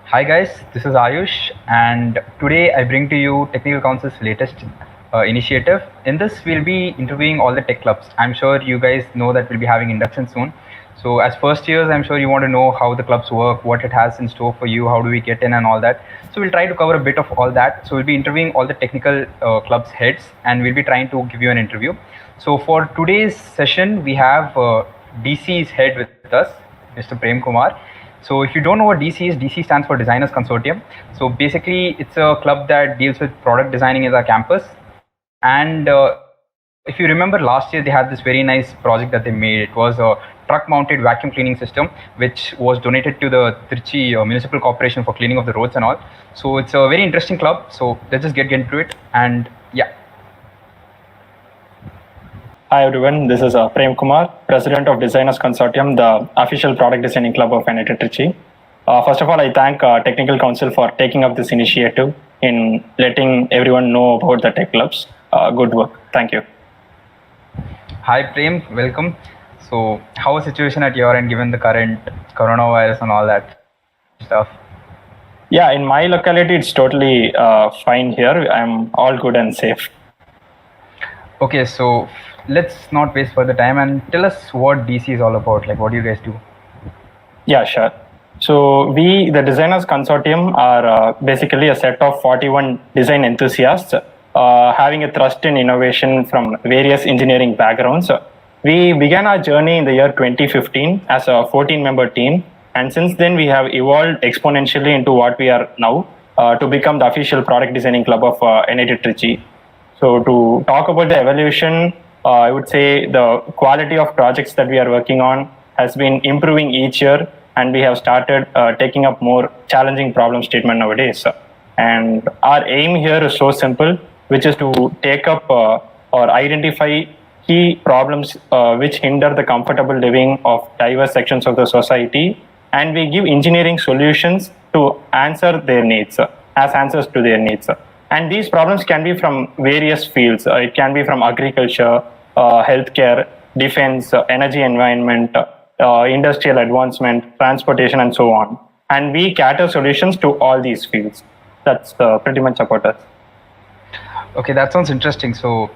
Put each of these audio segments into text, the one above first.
Hi guys, this is Ayush, and today I bring to you Technical Council's latest initiative. In this, we'll be interviewing all the tech clubs. I'm sure you guys know that we'll be having induction soon. So, as first years, I'm sure you want to know how the clubs work, what it has in store for you, how do we get in, and all that. So, we'll try to cover a bit of all that. So, we'll be interviewing all the technical clubs heads, and we'll be trying to give you an interview. So, for today's session, we have DC's head with us, Mr. Prem Kumar. So if you don't know what DC is, DC stands for Designers Consortium. So basically, it's a club that deals with product designing as our campus. And if you remember last year, they had this very nice project that they made. It was a truck-mounted vacuum cleaning system, which was donated to the Trichy Municipal Corporation for cleaning of the roads and all. So it's a very interesting club. So let's just get into it. And yeah. Hi everyone, this is Prem Kumar, President of Designers Consortium, the official product designing club of NIT Trichy. First of all, I thank Technical Council for taking up this initiative in letting everyone know about the tech clubs. Good work. Thank you. Hi Prem, welcome. So how is the situation at your end given the current coronavirus and all that stuff? Yeah, in my locality, it's totally fine here. I'm all good and safe. Okay, so let's not waste further time and tell us what DC is all about. Like, what do you guys do? Yeah, sure. So we, the Designers Consortium, are basically a set of 41 design enthusiasts having a thrust in innovation from various engineering backgrounds. We began our journey in the year 2015 as a 14-member team, and since then we have evolved exponentially into what we are now to become the official product designing club of NIT Trichy. So to talk about the evolution, I would say the quality of projects that we are working on has been improving each year, and we have started taking up more challenging problem statement nowadays. And our aim here is so simple, which is to take up or identify key problems which hinder the comfortable living of diverse sections of the society, and we give engineering solutions to answer their needs, as answers to their needs. And these problems can be from various fields. It can be from agriculture, healthcare, defense, energy environment, industrial advancement, transportation, and so on. And we cater solutions to all these fields. That's pretty much about us. Okay, that sounds interesting. So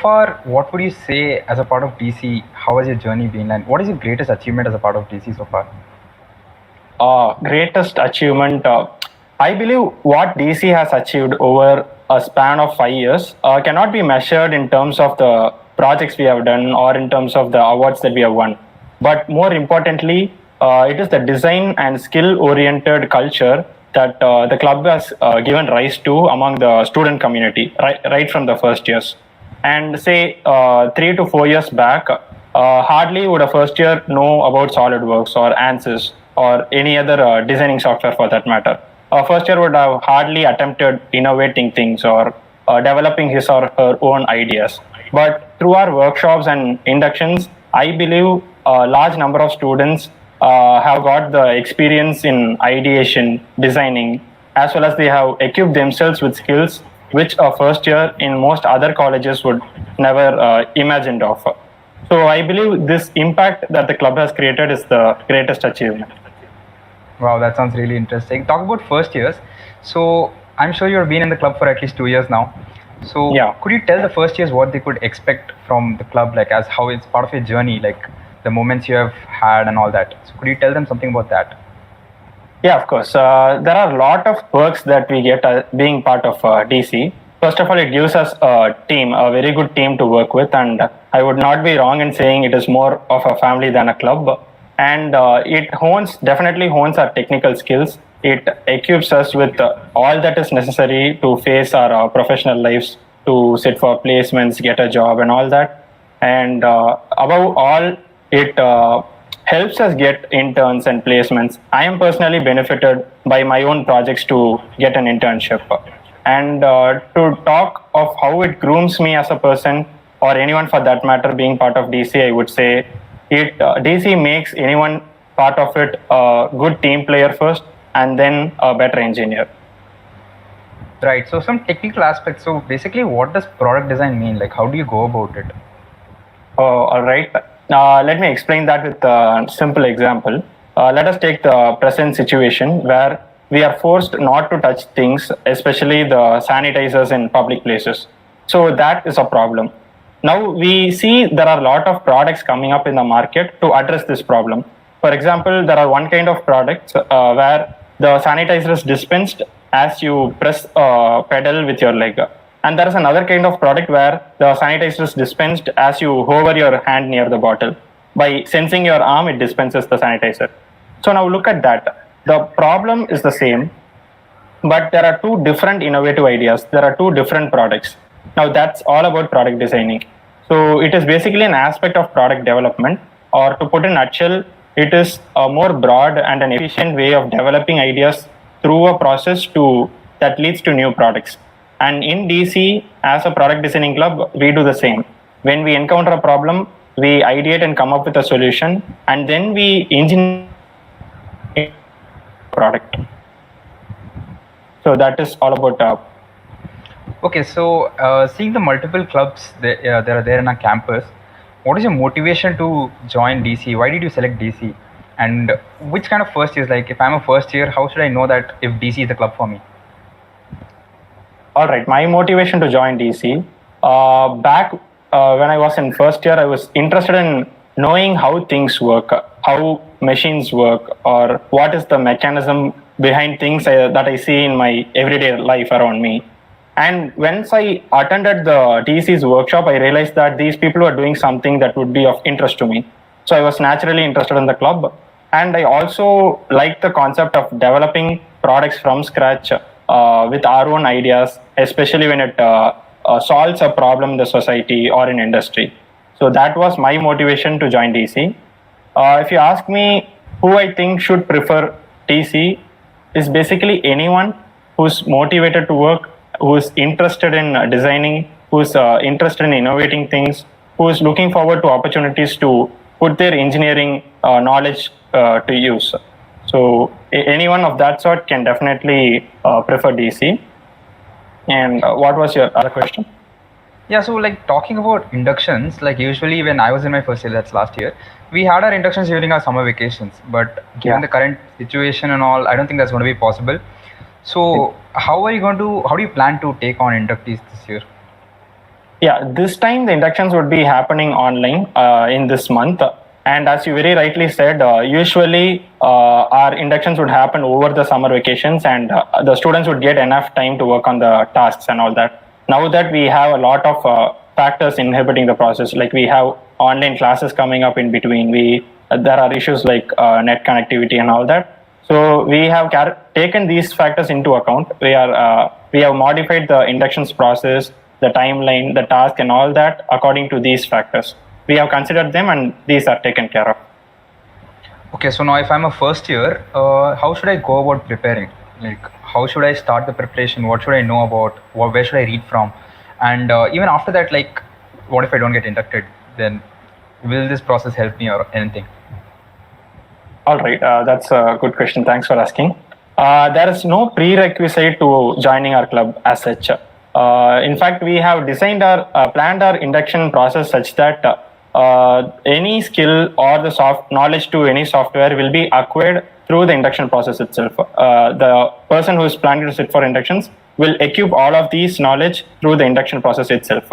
far, what would you say as a part of DC? How has your journey been, and what is your greatest achievement as a part of DC so far? Greatest achievement. I believe what DC has achieved over a span of 5 years cannot be measured in terms of the projects we have done or in terms of the awards that we have won. But more importantly, it is the design and skill-oriented culture that the club has given rise to among the student community right from the first years. And say 3 to 4 years back, hardly would a first year know about SolidWorks or ANSYS or any other designing software for that matter. First year would have hardly attempted innovating things or developing his or her own ideas. But through our workshops and inductions, I believe a large number of students have got the experience in ideation, designing, as well as they have equipped themselves with skills which a first year in most other colleges would never imagined of. So I believe this impact that the club has created is the greatest achievement. Wow, that sounds really interesting. Talk about first years. So I'm sure you've been in the club for at least 2 years now. So Yeah. could you tell the first years what they could expect from the club, like as how it's part of your journey, like the moments you have had and all that? So could you tell them something about that? Yeah, of course. There are a lot of perks that we get being part of DC. First of all, it gives us a team, a very good team to work with, and I would not be wrong in saying it is more of a family than a club. And it definitely hones our technical skills. It equips us with all that is necessary to face our professional lives, to sit for placements, get a job, and all that. And above all, it helps us get interns and placements. I am personally benefited by my own projects to get an internship. And to talk of how it grooms me as a person, or anyone for that matter being part of DC, I would say DC makes anyone part of it a good team player first and then a better engineer. Right. So some technical aspects. So basically, what does product design mean? Like, how do you go about it? All right. Let me explain that with a simple example. Let us take the present situation where we are forced not to touch things, especially the sanitizers in public places. So that is a problem. Now we see there are a lot of products coming up in the market to address this problem. For example, there are one kind of products where the sanitizer is dispensed as you press a pedal with your leg. And there is another kind of product where the sanitizer is dispensed as you hover your hand near the bottle. By sensing your arm, it dispenses the sanitizer. So now look at that. The problem is the same, but there are two different innovative ideas. There are two different products. Now that's all about product designing. So it is basically an aspect of product development, or to put in a nutshell, it is a more broad and an efficient way of developing ideas through a process that leads to new products. And in DC, as a product designing club, we do the same. When we encounter a problem, we ideate and come up with a solution, and then we engineer product. So that is all about. Okay, so seeing the multiple clubs that are there in our campus, what is your motivation to join DC? Why did you select DC? And which kind of first years? Like, if I'm a first year, how should I know that if DC is the club for me? All right, my motivation to join DC, back when I was in first year, I was interested in knowing how things work, how machines work, or what is the mechanism behind things that I see in my everyday life around me. And once I attended the DC's workshop, I realized that these people were doing something that would be of interest to me. So I was naturally interested in the club. And I also like the concept of developing products from scratch with our own ideas, especially when it solves a problem in the society or in industry. So that was my motivation to join DC. If you ask me who I think should prefer DC, is basically anyone who's motivated to work, who's interested in designing, who's interested in innovating things, who's looking forward to opportunities to put their engineering knowledge to use. So anyone of that sort can definitely prefer DC. And what was your other question? Yeah, so like talking about inductions, like usually when I was in my first year, that's last year, we had our inductions during our summer vacations. But given the current situation and all, I don't think that's going to be possible. So how do you plan to take on inductees this year? Yeah, this time the inductions would be happening online in this month. And as you very rightly said, usually our inductions would happen over the summer vacations, and the students would get enough time to work on the tasks and all that. Now that we have a lot of factors inhibiting the process, like we have online classes coming up in between, there are issues like net connectivity and all that. So we have taken these factors into account. We have modified the inductions process, the timeline, the task, and all that according to these factors. We have considered them, and these are taken care of. Okay, so now if I'm a first year, how should I go about preparing? Like, how should I start the preparation? What should I know about? Where should I read from? And even after that, like, what if I don't get inducted? Then will this process help me or anything? All right, that's a good question. Thanks for asking. There is no prerequisite to joining our club as such. In fact, we have planned our induction process such that any skill or the knowledge to any software will be acquired through the induction process itself. The person who is planning to sit for inductions will equip all of these knowledge through the induction process itself.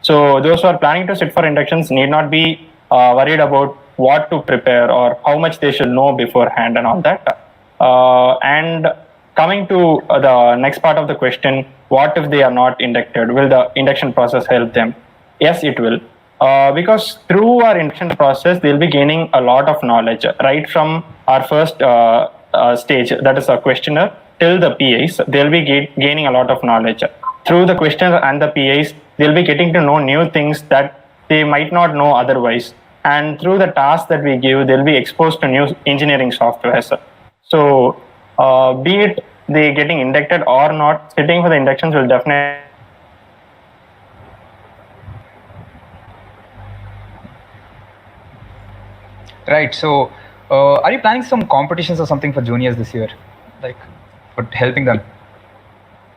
So those who are planning to sit for inductions need not be worried about what to prepare or how much they should know beforehand and all that. And coming to the next part of the question, what if they are not inducted? Will the induction process help them? Yes, it will. Because through our induction process, they'll be gaining a lot of knowledge, right from our first stage, that is a questionnaire, till the PIs. They'll be gaining a lot of knowledge. Through the questionnaire and the PIs, they'll be getting to know new things that they might not know otherwise. And through the tasks that we give, they'll be exposed to new engineering softwares. So be it they getting inducted or not, sitting for the inductions will definitely. Right. So are you planning some competitions or something for juniors this year, like for helping them?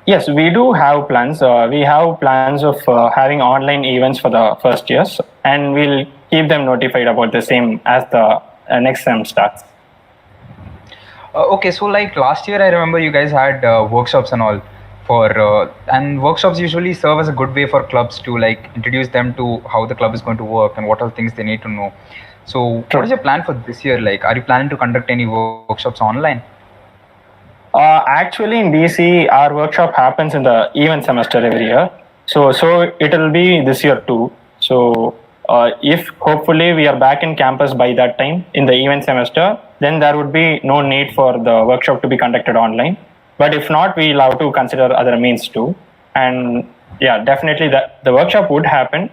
Yes, we do have plans. We have plans of having online events for the first years, and we'll keep them notified about the same as the next sem starts. Okay, so like last year, I remember you guys had workshops and all and workshops usually serve as a good way for clubs to like introduce them to how the club is going to work and what are things they need to know. So, what True. is your plan for this year? Like, are you planning to conduct any workshops online? Actually, in DC, our workshop happens in the event semester every year. So it will be this year too. So, if hopefully we are back in campus by that time in the event semester, then there would be no need for the workshop to be conducted online. But if not, we'll have to consider other means too. And yeah, definitely the workshop would happen.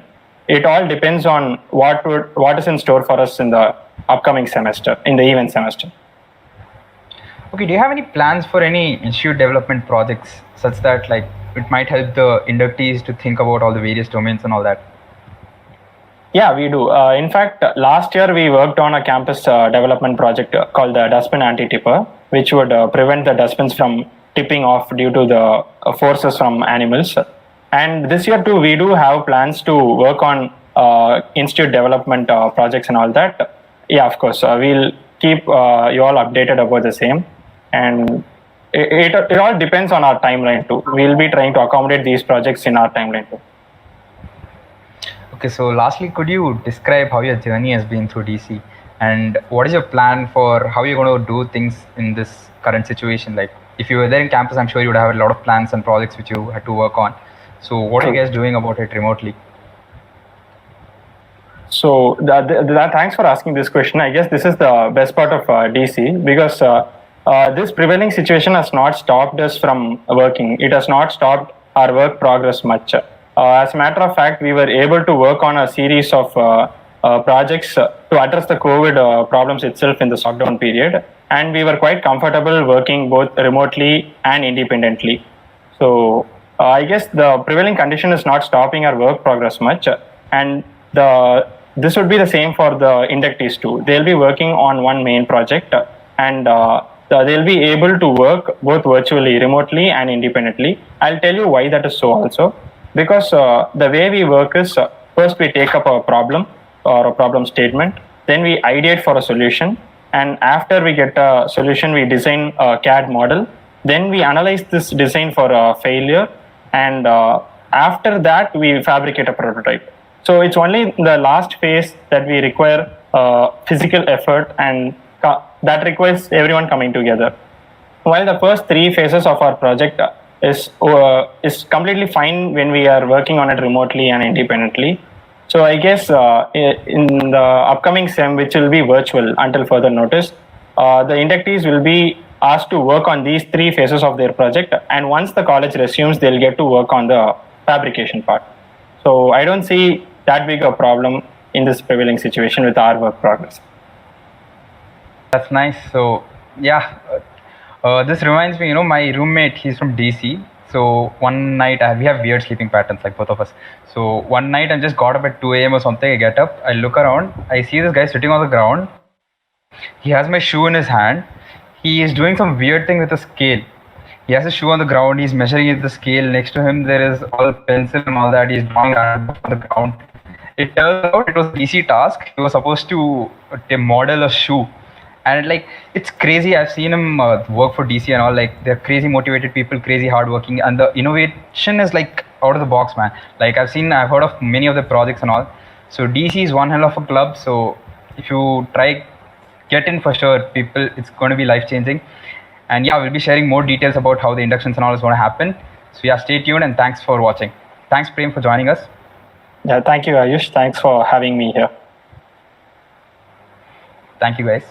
It all depends on what is in store for us in the upcoming semester, in the event semester. Okay, do you have any plans for any institute development projects such that like it might help the inductees to think about all the various domains and all that? Yeah, we do. In fact, last year we worked on a campus development project called the dustbin anti-tipper, which would prevent the dustbins from tipping off due to the forces from animals. And this year too, we do have plans to work on institute development projects and all that. Yeah, of course, we'll keep you all updated about the same. And it all depends on our timeline too. We'll be trying to accommodate these projects in our timeline too. Okay, so lastly, could you describe how your journey has been through DC and what is your plan for how you're going to do things in this current situation? Like, if you were there in campus, I'm sure you would have a lot of plans and projects which you had to work on. So, what are you guys doing about it remotely? So thanks for asking this question. I guess this is the best part of DC because this prevailing situation has not stopped us from working. It has not stopped our work progress much. As a matter of fact, we were able to work on a series of projects to address the COVID problems itself in the lockdown period, and we were quite comfortable working both remotely and independently. So I guess the prevailing condition is not stopping our work progress much, and this would be the same for the inductees too. They'll be working on one main project, and they'll be able to work both virtually, remotely, and independently. I'll tell you why that is so also. Because the way we work is first we take up a problem or a problem statement, then we ideate for a solution, and after we get a solution, we design a CAD model, then we analyze this design for a failure, and after that we fabricate a prototype. So it's only the last phase that we require physical effort, and that requires everyone coming together. While the first three phases of our project is completely fine when we are working on it remotely and independently. So I guess in the upcoming SEM, which will be virtual until further notice, the inductees will be asked to work on these three phases of their project, and once the college resumes, they'll get to work on the fabrication part. So I don't see that big a problem in this prevailing situation with our work progress. That's nice. So, yeah, this reminds me, my roommate, he's from DC. So one night, we have weird sleeping patterns, like both of us. So one night, I just got up at 2 a.m. or something. I get up, I look around, I see this guy sitting on the ground. He has my shoe in his hand. He is doing some weird thing with a scale. He has a shoe on the ground. He's measuring it with the scale. Next to him, there is all pencil and all that. He's drawing on the ground. It turns out it was an easy task. He was supposed to model a shoe, and like it's crazy. I've seen him work for DC and all. Like they're crazy motivated people, crazy hardworking, and the innovation is like out of the box, man. Like I've heard of many of the projects and all. So DC is one hell of a club. So if you try, get in for sure, people. It's going to be life changing. And yeah, we'll be sharing more details about how the inductions and all is going to happen. So yeah, stay tuned and thanks for watching. Thanks, Prem, for joining us. Yeah, thank you, Ayush. Thanks for having me here. Thank you, guys.